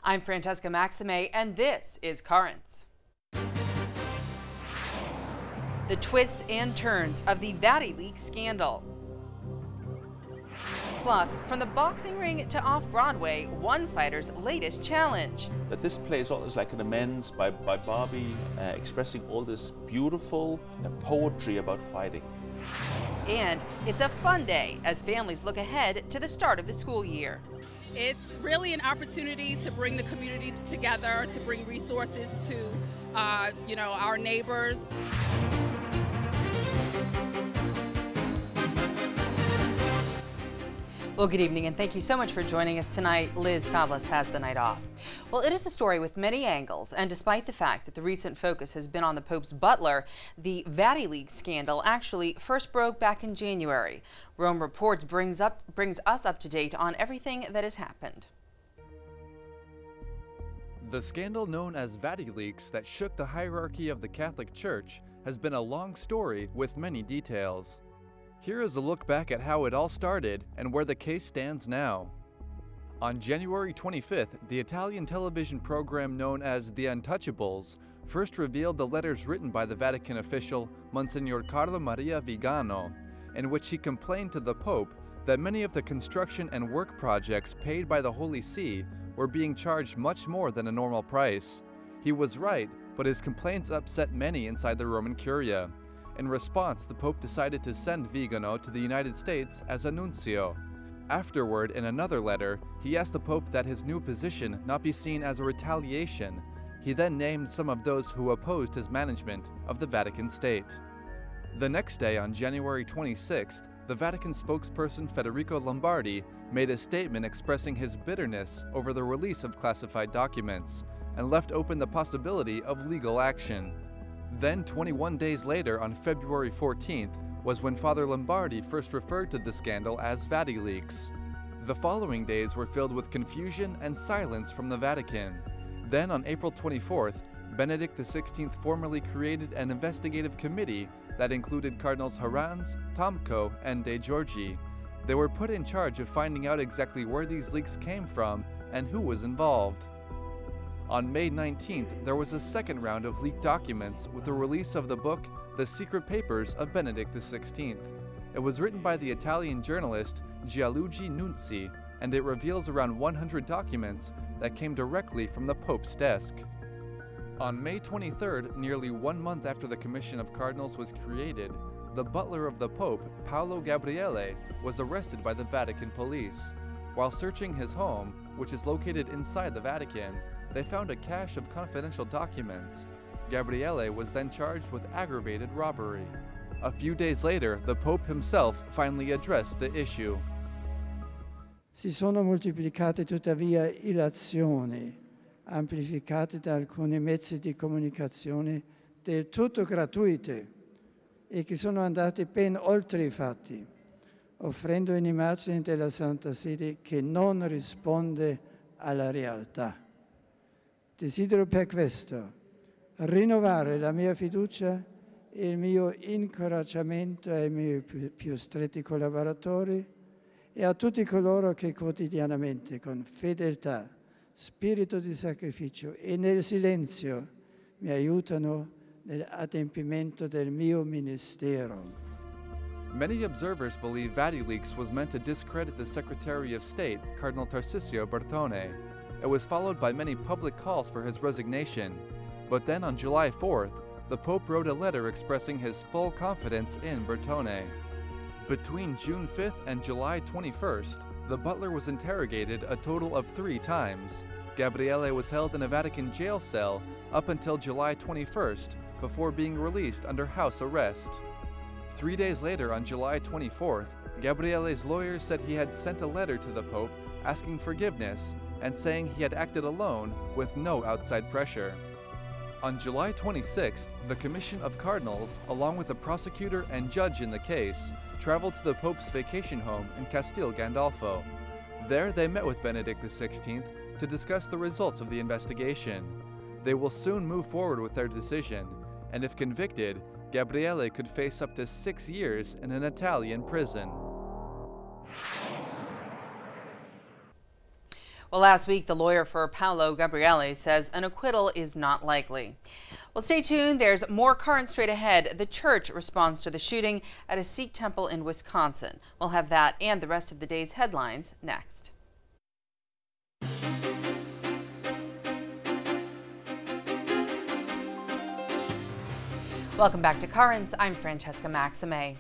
I'm Francesca Maxime, and this is Currents. The twists and turns of the Vatileaks scandal. Plus, from the boxing ring to off-Broadway, one fighter's latest challenge. That this play is almost like an amends by Barbie, expressing all this beautiful poetry about fighting. And it's a fun day as families look ahead to the start of the school year. It's really an opportunity to bring the community together, to bring resources to, our neighbors. Well, good evening, and thank you so much for joining us tonight. Liz Fabulous has the night off. Well, it is a story with many angles, and despite the fact that the recent focus has been on the Pope's butler, the Vatileaks scandal actually first broke back in January. Rome Reports brings us up to date on everything that has happened. The scandal known as Vatileaks that shook the hierarchy of the Catholic Church has been a long story with many details. Here is a look back at how it all started and where the case stands now. On January 25th, the Italian television program known as The Untouchables first revealed the letters written by the Vatican official Monsignor Carlo Maria Vigano, in which he complained to the Pope that many of the construction and work projects paid by the Holy See were being charged much more than a normal price. He was right, but his complaints upset many inside the Roman Curia. In response, the Pope decided to send Vigano to the United States as a nuncio. Afterward, in another letter, he asked the Pope that his new position not be seen as a retaliation. He then named some of those who opposed his management of the Vatican State. The next day, on January 26th, the Vatican spokesperson Federico Lombardi made a statement expressing his bitterness over the release of classified documents and left open the possibility of legal action. Then, 21 days later, on February 14th, was when Father Lombardi first referred to the scandal as Vatileaks. The following days were filled with confusion and silence from the Vatican. Then, on April 24th, Benedict XVI formally created an investigative committee that included Cardinals Harans, Tomko, and De Giorgi. They were put in charge of finding out exactly where these leaks came from and who was involved. On May 19th, there was a second round of leaked documents with the release of the book The Secret Papers of Benedict XVI. It was written by the Italian journalist Gianluigi Nunzi, and it reveals around 100 documents that came directly from the Pope's desk. On May 23rd, nearly 1 month after the Commission of Cardinals was created, the butler of the Pope, Paolo Gabriele, was arrested by the Vatican police. While searching his home, which is located inside the Vatican, they found a cache of confidential documents. Gabriele was then charged with aggravated robbery. A few days later, the Pope himself finally addressed the issue. Si sono moltiplicate tuttavia illazioni, amplificate da alcuni mezzi di comunicazione del tutto gratuite e che sono andate ben oltre i fatti, offrendo un'immagine della Santa Sede che non risponde alla realtà. Desidero per questo rinnovare la mia fiducia e il mio incoraggiamento ai miei più stretti collaboratori e a tutti coloro che quotidianamente, con fedeltà, spirito di sacrificio e nel silenzio, mi aiutano nell'adempimento del mio ministero. Many observers believe Vatileaks was meant to discredit the Secretary of State, Cardinal Tarcisio Bertone. It was followed by many public calls for his resignation. But then on July 4th, the Pope wrote a letter expressing his full confidence in Bertone. Between June 5th and July 21st, the butler was interrogated a total of 3 times. Gabriele was held in a Vatican jail cell up until July 21st, before being released under house arrest. 3 days later, on July 24th, Gabriele's lawyers said he had sent a letter to the Pope asking forgiveness and saying he had acted alone with no outside pressure. On July 26th, the Commission of Cardinals, along with the prosecutor and judge in the case, traveled to the Pope's vacation home in Castel Gandolfo. There, they met with Benedict XVI to discuss the results of the investigation. They will soon move forward with their decision, and if convicted, Gabriele could face up to 6 years in an Italian prison. Well, last week, the lawyer for Paolo Gabriele says an acquittal is not likely. Well, stay tuned. There's more current straight ahead. The church responds to the shooting at a Sikh temple in Wisconsin. We'll have that and the rest of the day's headlines next. Welcome back to Currents. I'm Francesca Maxime.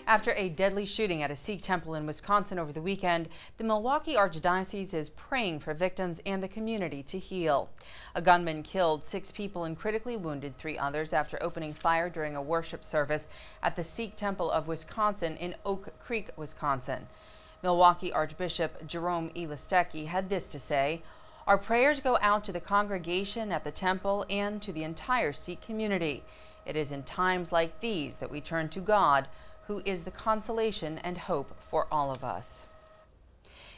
After a deadly shooting at a Sikh temple in Wisconsin over the weekend, the Milwaukee Archdiocese is praying for victims and the community to heal. A gunman killed 6 people and critically wounded 3 others after opening fire during a worship service at the Sikh Temple of Wisconsin in Oak Creek, Wisconsin. Milwaukee Archbishop Jerome E. Listecki had this to say: "Our prayers go out to the congregation at the temple and to the entire Sikh community. It is in times like these that we turn to God, who is the consolation and hope for all of us."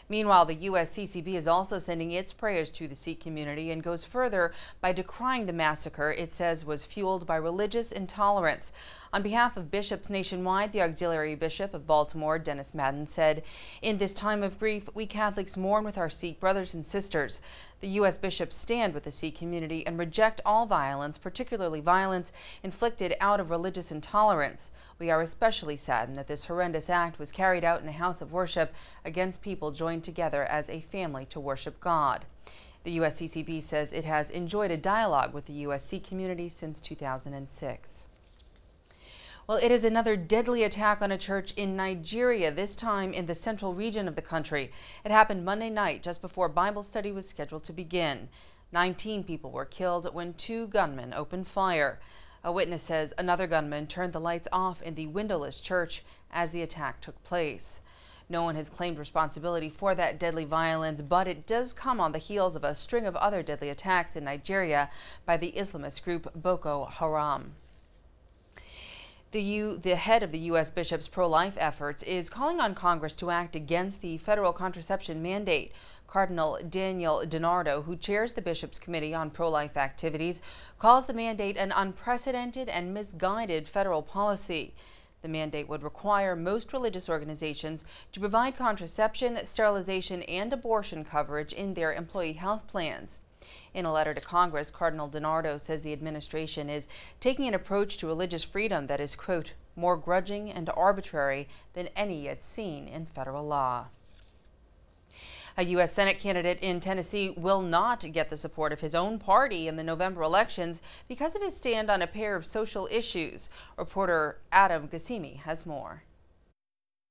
Meanwhile, the USCCB is also sending its prayers to the Sikh community and goes further by decrying the massacre it says was fueled by religious intolerance. On behalf of bishops nationwide, the Auxiliary Bishop of Baltimore, Dennis Madden, said, "In this time of grief, we Catholics mourn with our Sikh brothers and sisters. The U.S. bishops stand with the Sikh community and reject all violence, particularly violence inflicted out of religious intolerance. We are especially saddened that this horrendous act was carried out in a house of worship against people joined together as a family to worship God." The USCCB says it has enjoyed a dialogue with the U.S. Sikh community since 2006. Well, it is another deadly attack on a church in Nigeria, this time in the central region of the country. It happened Monday night, just before Bible study was scheduled to begin. 19 people were killed when 2 gunmen opened fire. A witness says another gunman turned the lights off in the windowless church as the attack took place. No one has claimed responsibility for that deadly violence, but it does come on the heels of a string of other deadly attacks in Nigeria by the Islamist group Boko Haram. The head of the U.S. Bishops' pro-life efforts is calling on Congress to act against the federal contraception mandate. Cardinal Daniel DiNardo, who chairs the Bishops' Committee on Pro-Life Activities, calls the mandate an unprecedented and misguided federal policy. The mandate would require most religious organizations to provide contraception, sterilization, and abortion coverage in their employee health plans. In a letter to Congress, Cardinal DiNardo says the administration is taking an approach to religious freedom that is, quote, more grudging and arbitrary than any yet seen in federal law. A U.S. Senate candidate in Tennessee will not get the support of his own party in the November elections because of his stand on a pair of social issues. Reporter Adam Gassimi has more.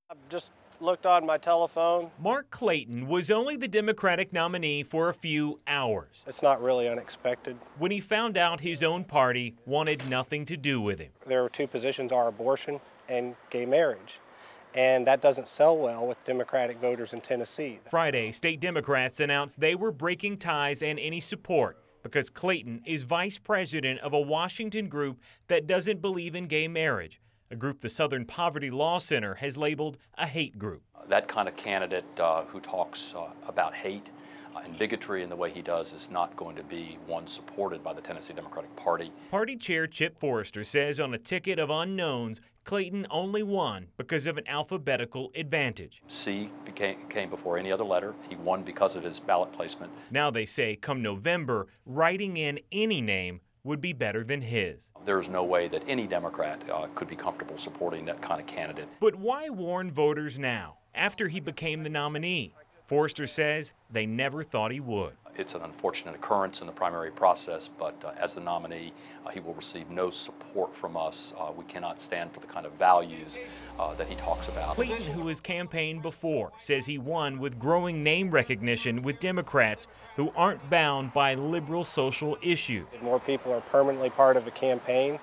I've just looked on my telephone. Mark Clayton was only the Democratic nominee for a few hours. It's not really unexpected. When he found out his own party wanted nothing to do with him. There are 2 positions, are abortion and gay marriage. And that doesn't sell well with Democratic voters in Tennessee. Friday, state Democrats announced they were breaking ties and any support because Clayton is vice president of a Washington group that doesn't believe in gay marriage, a group the Southern Poverty Law Center has labeled a hate group. That kind of candidate who talks about hate and bigotry in the way he does is not going to be one supported by the Tennessee Democratic Party. Party Chair Chip Forrester says on a ticket of unknowns, Clayton only won because of an alphabetical advantage. C came before any other letter. He won because of his ballot placement. Now they say come November, writing in any name would be better than his. There's no way that any Democrat could be comfortable supporting that kind of candidate. But why warn voters now, after he became the nominee? Forrester says they never thought he would. It's an unfortunate occurrence in the primary process, but as the nominee, he will receive no support from us. We cannot stand for the kind of values that he talks about. Clayton, who has campaigned before, says he won with growing name recognition with Democrats who aren't bound by liberal social issues. More people are permanently part of a campaign,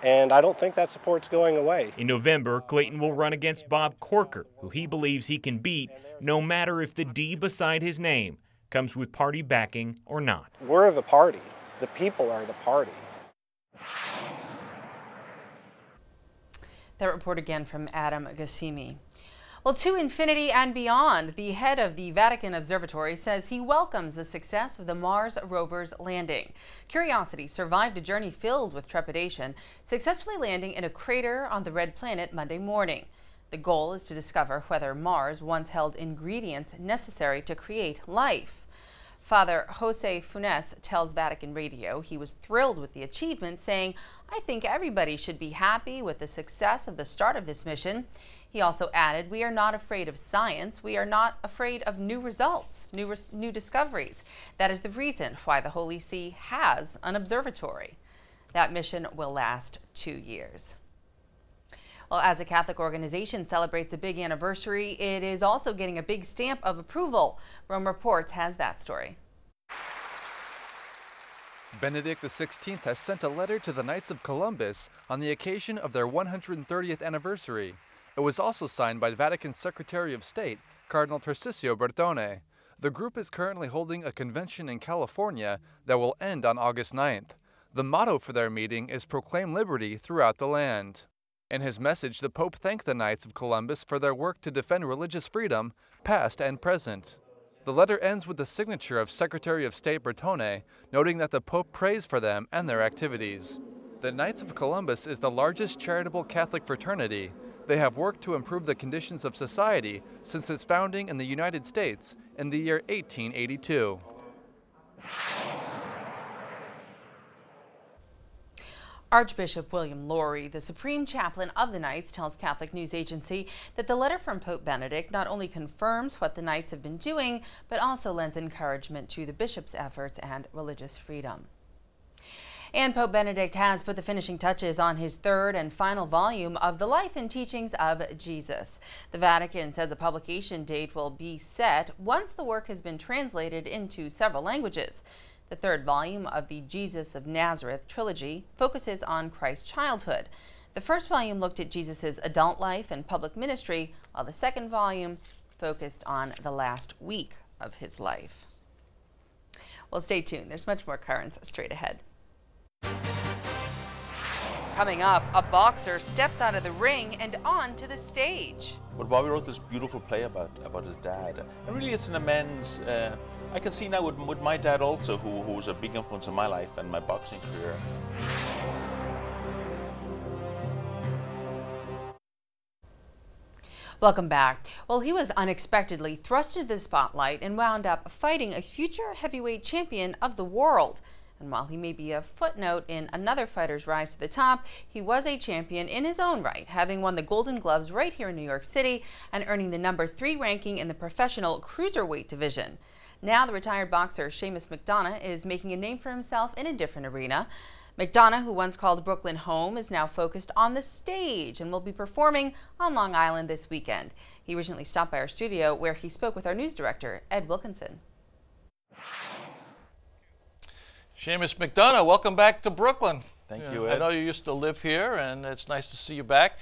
and I don't think that support's going away. In November, Clayton will run against Bob Corker, who he believes he can beat no matter if the D beside his name comes with party backing or not. We're the party. The people are the party. That report again from Adam Gassimi. Well, to infinity and beyond, the head of the Vatican Observatory says he welcomes the success of the Mars rover's landing. Curiosity survived a journey filled with trepidation, successfully landing in a crater on the red planet Monday morning. The goal is to discover whether Mars once held ingredients necessary to create life. Father Jose Funes tells Vatican Radio he was thrilled with the achievement, saying, "I think everybody should be happy with the success of the start of this mission." He also added, "We are not afraid of science. We are not afraid of new results, new discoveries. That is the reason why the Holy See has an observatory." That mission will last 2 years. Well, as a Catholic organization celebrates a big anniversary, it is also getting a big stamp of approval. Rome Reports has that story. Benedict XVI has sent a letter to the Knights of Columbus on the occasion of their 130th anniversary. It was also signed by Vatican Secretary of State, Cardinal Tarcisio Bertone. The group is currently holding a convention in California that will end on August 9th. The motto for their meeting is "Proclaim Liberty Throughout the Land." In his message, the Pope thanked the Knights of Columbus for their work to defend religious freedom, past and present. The letter ends with the signature of Secretary of State Bertone, noting that the Pope prays for them and their activities. The Knights of Columbus is the largest charitable Catholic fraternity. They have worked to improve the conditions of society since its founding in the United States in the year 1882. Archbishop William Lori, the Supreme Chaplain of the Knights, tells Catholic News Agency that the letter from Pope Benedict not only confirms what the Knights have been doing, but also lends encouragement to the bishop's efforts and religious freedom. And Pope Benedict has put the finishing touches on his third and final volume of the life and teachings of Jesus. The Vatican says a publication date will be set once the work has been translated into several languages. The third volume of the Jesus of Nazareth trilogy focuses on Christ's childhood. The first volume looked at Jesus' adult life and public ministry, while the second volume focused on the last week of his life. Well, stay tuned. There's much more currents straight ahead. Coming up, a boxer steps out of the ring and onto the stage. But Bobby wrote this beautiful play about his dad. And really it's an amends. I can see now with my dad also, who was a big influence in my life and my boxing career. Welcome back. Well, he was unexpectedly thrust into the spotlight and wound up fighting a future heavyweight champion of the world. And while he may be a footnote in another fighter's rise to the top, he was a champion in his own right, having won the Golden Gloves right here in New York City and earning the #3 ranking in the professional cruiserweight division. Now the retired boxer Seamus McDonough is making a name for himself in a different arena. McDonough, who once called Brooklyn home, is now focused on the stage and will be performing on Long Island this weekend. He recently stopped by our studio where he spoke with our news director, Ed Wilkinson. Seamus McDonough, welcome back to Brooklyn. Thank you, Ed. I know you used to live here, and it's nice to see you back.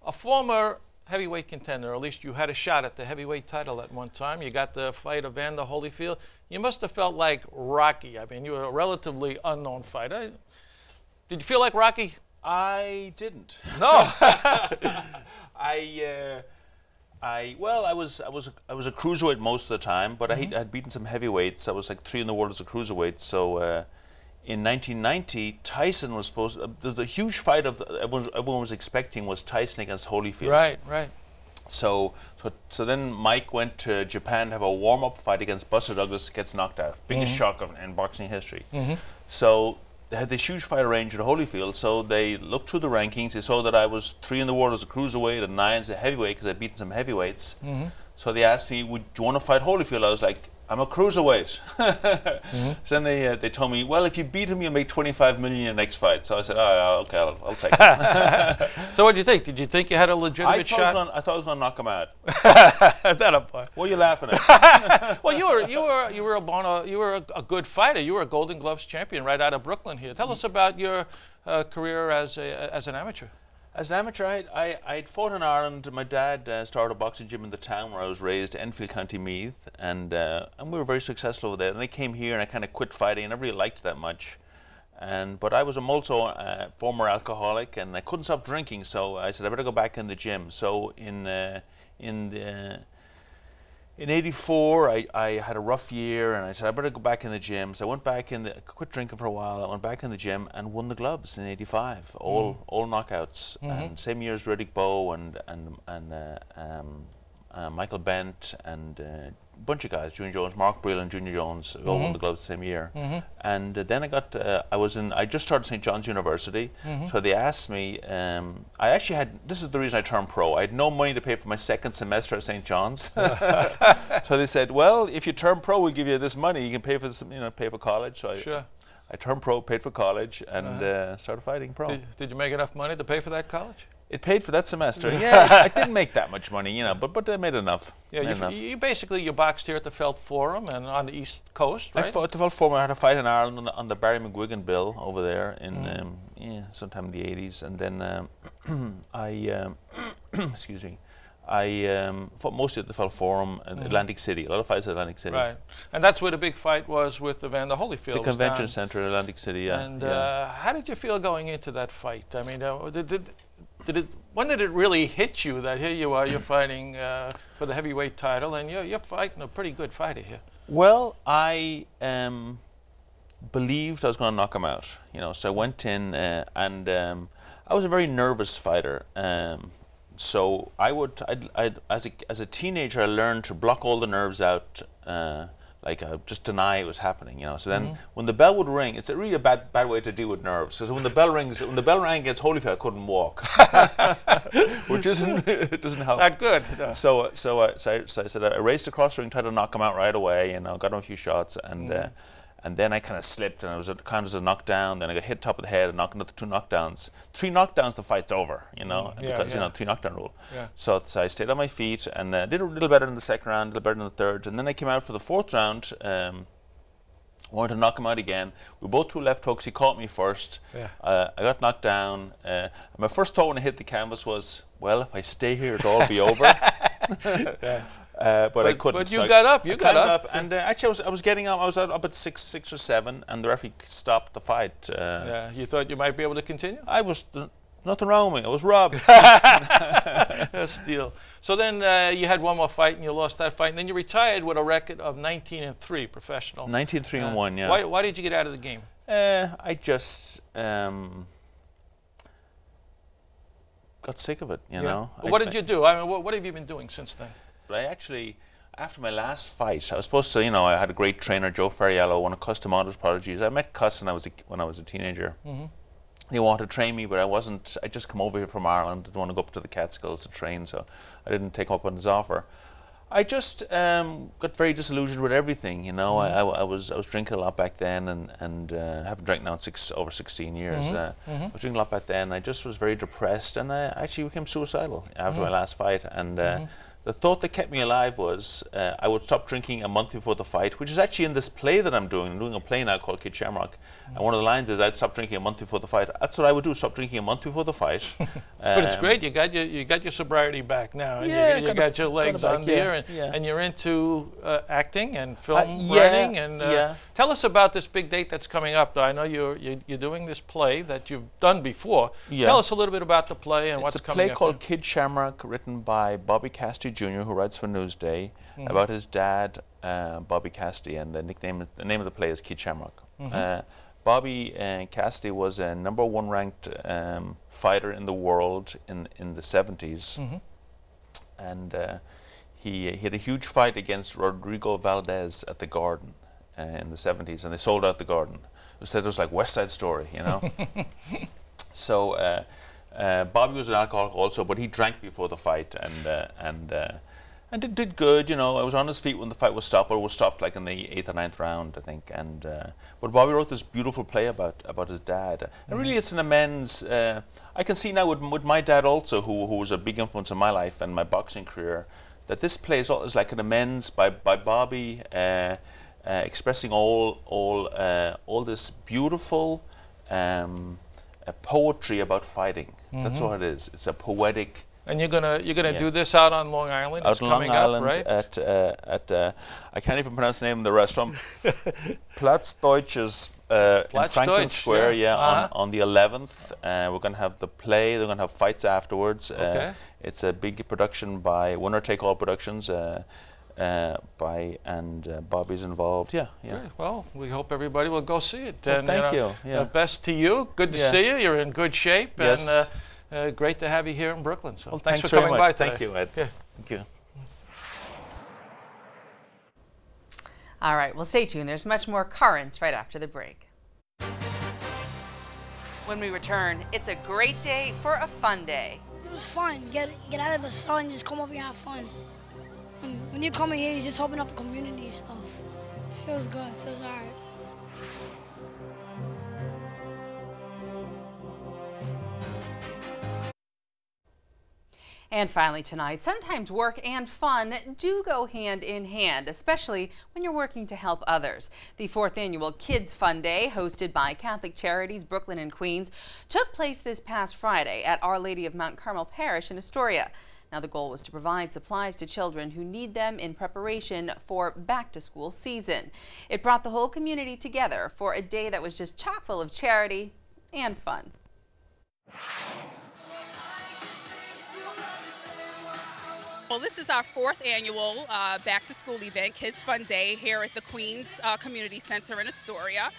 A former heavyweight contender, or at least you had a shot at the heavyweight title at one time. You got the fight Evander Holyfield. You must have felt like Rocky. I mean, you were a relatively unknown fighter. Did you feel like Rocky? I didn't. No. Well, I was a cruiserweight most of the time, but I had beaten some heavyweights. I was like 3 in the world as a cruiserweight. So in 1990, Tyson was supposed. The huge fight everyone was expecting was Tyson against Holyfield. Right. So then Mike went to Japan to have a warm-up fight against Buster Douglas. Gets knocked out. Biggest shock in boxing history. So they had this huge fight arranged at Holyfield, so they looked through the rankings. They saw that I was 3 in the world as a cruiserweight and 9 as a heavyweight because I'd beaten some heavyweights. So they asked me, "Would you want to fight Holyfield?" I was like, "I'm a cruiserweight." So then they told me, "Well, if you beat him, you'll make $25 million in your next fight." So I said, "Oh, okay, I'll take it." So what did you think? Did you think you had a legitimate shot? I thought I was going to knock him out. That up. What are you laughing at? Well, you were a good fighter. You were a Golden Gloves champion right out of Brooklyn here. Tell us about your career as an amateur. As an amateur, I'd fought in Ireland. My dad started a boxing gym in the town where I was raised, Enfield, County Meath, and we were very successful over there. And I came here and I kind of quit fighting. I never really liked it that much. But I was also a former alcoholic, and I couldn't stop drinking. So I said I better go back in the gym. So in In '84, I had a rough year, and I said I better go back in the gym. So I went back quit drinking for a while. I went back in the gym and won the gloves in '85, all knockouts. And same year as Riddick Bowe and Michael Bent and a bunch of guys, Junior Jones, Mark Brill and Junior Jones, all won the gloves the same year. And then I just started St. John's University, so they asked me, I actually had, this is the reason I turned pro, I had no money to pay for my second semester at St. John's. So they said, well, if you turn pro, we'll give you this money, you can pay for this, pay for college. So I turned pro, paid for college, and started fighting pro. Did you make enough money to pay for that college? It paid for that semester. Yeah, I didn't make that much money, but I made enough. Yeah, you basically boxed here at the Felt Forum and on the East Coast, right? I fought at the Felt Forum. I had a fight in Ireland on the Barry McGuigan bill over there in sometime in the '80s, and then excuse me, I fought mostly at the Felt Forum in Atlantic City. A lot of fights at Atlantic City. Right, and that's where the big fight was with Evander Holyfield. The convention center in Atlantic City. Yeah. And how did you feel going into that fight? I mean, when did it really hit you that here you are, you're fighting for the heavyweight title, and you're fighting a pretty good fighter here? Well, I believed I was going to knock him out. So I went in, and I was a very nervous fighter. So as a teenager, I learned to block all the nerves out. Just deny it was happening, So then, when the bell would ring, it's really a bad way to deal with nerves. Because when the bell rang against Holyfield, I couldn't walk, which it doesn't help. Not good. No. So I said I raced across the ring, tried to knock him out right away, got him a few shots, and then I kind of slipped, and I was kind of a knockdown. Then I got hit top of the head and knocked another 2 knockdowns. 3 knockdowns, the fight's over, because 3 knockdown rule. Yeah. So I stayed on my feet and did a little better in the second round, a little better in the third, and then I came out for the 4th round. Wanted to knock him out again. We both threw left hooks. He caught me first. Yeah. I got knocked down. My first thought when I hit the canvas was, well, if I stay here, it'll all be over. But I couldn't. But you got up. You got up. And actually, I was getting up. I was up at 6 or 7, and the referee stopped the fight. You thought you might be able to continue? I was nothing wrong with me. I was robbed. Steal. So then you had one more fight, and you lost that fight, and then you retired with a record of 19-3 professional. 19-3-1. Yeah. Why did you get out of the game? I just got sick of it. You know. What did you do? I mean, what have you been doing since then? But I actually, after my last fight, I was supposed to, I had a great trainer, Joe Ferriello, one of Cus D'Amato's prodigies. I met Cus when I was a teenager. He wanted to train me, but I wasn't. I just come over here from Ireland. Didn't want to go up to the Catskills to train, so I didn't take him up on his offer. I just got very disillusioned with everything. I was drinking a lot back then, and haven't drank now in over 16 years. I was drinking a lot back then. I just was very depressed, and I actually became suicidal after my last fight. And the thought that kept me alive was I would stop drinking a month before the fight, which is actually in this play that I'm doing. I'm doing a play now called Kid Shamrock. And one of the lines is I'd stop drinking a month before the fight. That's what I would do, stop drinking a month before the fight. But it's great. You got your sobriety back now. And you got your legs on there. And you're into acting and film writing. And tell us about this big date that's coming up. I know you're doing this play that you've done before. Tell us a little bit about the play and what's coming up. It's a play called Kid Shamrock, written by Bobby Cassidy Jr., who writes for Newsday, about his dad, Bobby Cassidy, and the name of the play is Kid Shamrock. Bobby Cassidy was a #1 ranked fighter in the world in the 70s, and he had a huge fight against Rodrigo Valdez at the Garden in the 70s, and they sold out the Garden. It was like West Side Story, So Bobby was an alcoholic also, but he drank before the fight, and did good. I was on his feet when the fight was stopped, or it was stopped like in the 8th or 9th round, I think. But Bobby wrote this beautiful play about his dad, and really it's an amends. I can see now with my dad also, who was a big influence in my life and my boxing career, that this play is like an amends by Bobby, expressing all this beautiful poetry about fighting. That's what it is. It's a poetic. And you're gonna do this out on Long Island. It's coming up, right? At I can't even pronounce the name of the restaurant. Platz Deutsches in Franklin Square. On the 11th. We're gonna have the play. They're gonna have fights afterwards. It's a big production by Winner Take All Productions. Bobby's involved. Yeah, yeah. Great. Well, we hope everybody will go see it. Well, And, thank you. Yeah. Best to you. Good to see you. You're in good shape. Yes. And great to have you here in Brooklyn. So Well, thanks for very coming much. by today. Thank you, Ed. Okay. Thank you. All right, well, stay tuned. There's much more currents right after the break. When we return, it's a great day for a fun day. It was fun. Get out of the sun, just come over here and have fun. When you come in here, you're just helping out the community and stuff. It feels good. It feels all right. And finally tonight, sometimes work and fun do go hand in hand, especially when you're working to help others. The 4th annual Kids Fun Day, hosted by Catholic Charities, Brooklyn and Queens, took place this past Friday at Our Lady of Mount Carmel Parish in Astoria. Now, the goal was to provide supplies to children who need them in preparation for back-to-school season. It brought the whole community together for a day that was just chock full of charity and fun. Well, this is our 4th annual back-to-school event, Kids Fun Day, here at the Queens Community Center in Astoria.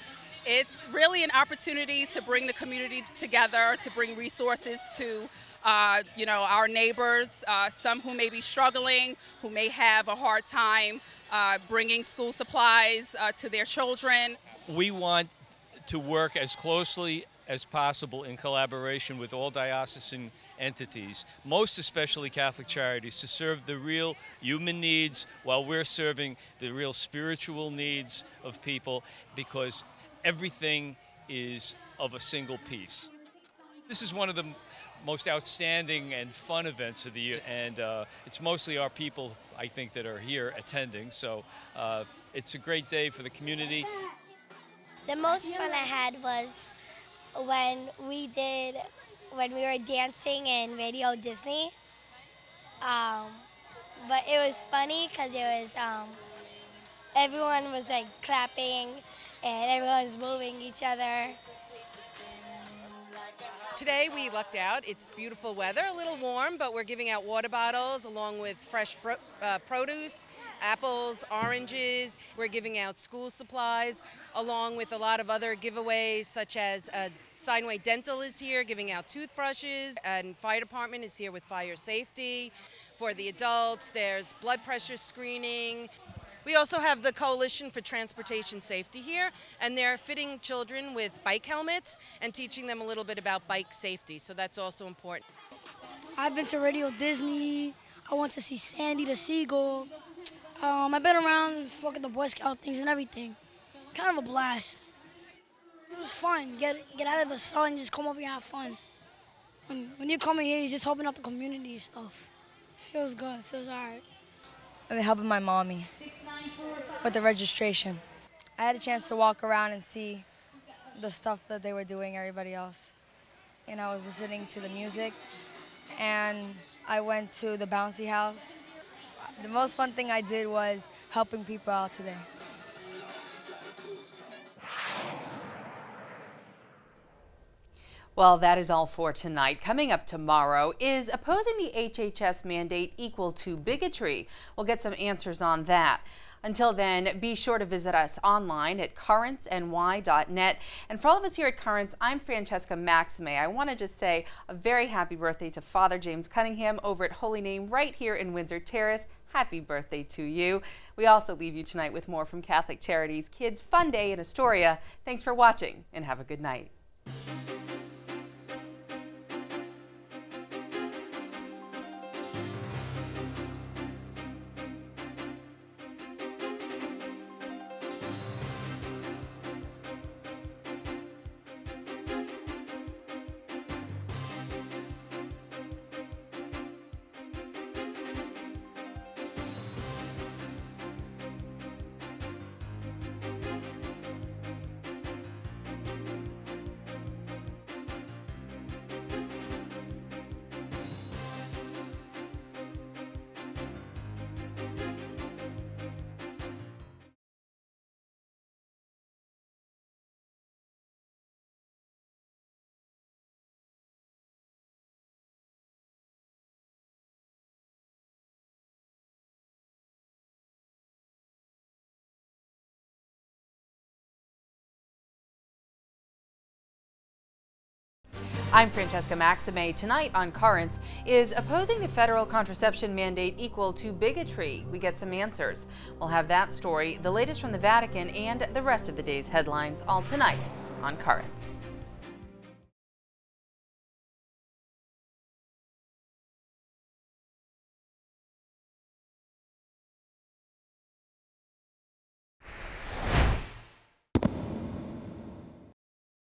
It's really an opportunity to bring the community together, to bring resources to our neighbors, some who may be struggling, who may have a hard time bringing school supplies to their children. We want to work as closely as possible in collaboration with all diocesan entities, most especially Catholic Charities, to serve the real human needs while we're serving the real spiritual needs of people, because everything is of a single piece. This is one of the most outstanding and fun events of the year, and it's mostly our people, I think, that are here attending, so it's a great day for the community. The most fun I had was when we were dancing in Radio Disney. But it was funny because it was everyone was like clapping and everyone was moving each other. Today we lucked out. It's beautiful weather, a little warm, but we're giving out water bottles along with fresh produce, apples, oranges. We're giving out school supplies along with a lot of other giveaways, such as Steinway Dental is here giving out toothbrushes, and fire department is here with fire safety. For the adults, there's blood pressure screening. We also have the Coalition for Transportation Safety here, and they're fitting children with bike helmets and teaching them a little bit about bike safety, so that's also important. I've been to Radio Disney. I went to see Sandy the Seagull. I've been around just looking at the Boy Scout things and everything. Kind of a blast. It was fun. Get out of the sun, just come over here and have fun. When you come in here, you're just helping out the community and stuff. It feels good. It feels all right. I've been helping my mommy with the registration. I had a chance to walk around and see the stuff that they were doing, everybody else. And I was listening to the music, and I went to the bouncy house. The most fun thing I did was helping people out today. Well, that is all for tonight. Coming up tomorrow, is opposing the HHS mandate equal to bigotry? We'll get some answers on that. Until then, be sure to visit us online at currentsny.net. And for all of us here at Currents, I'm Francesca Maxime. I want to just say a very happy birthday to Father James Cunningham over at Holy Name right here in Windsor Terrace. Happy birthday to you. We also leave you tonight with more from Catholic Charities Kids Fun Day in Astoria. Thanks for watching and have a good night. I'm Francesca Maxime. Tonight on Currents, is opposing the federal contraception mandate equal to bigotry? We get some answers. We'll have that story, the latest from the Vatican, and the rest of the day's headlines all tonight on Currents.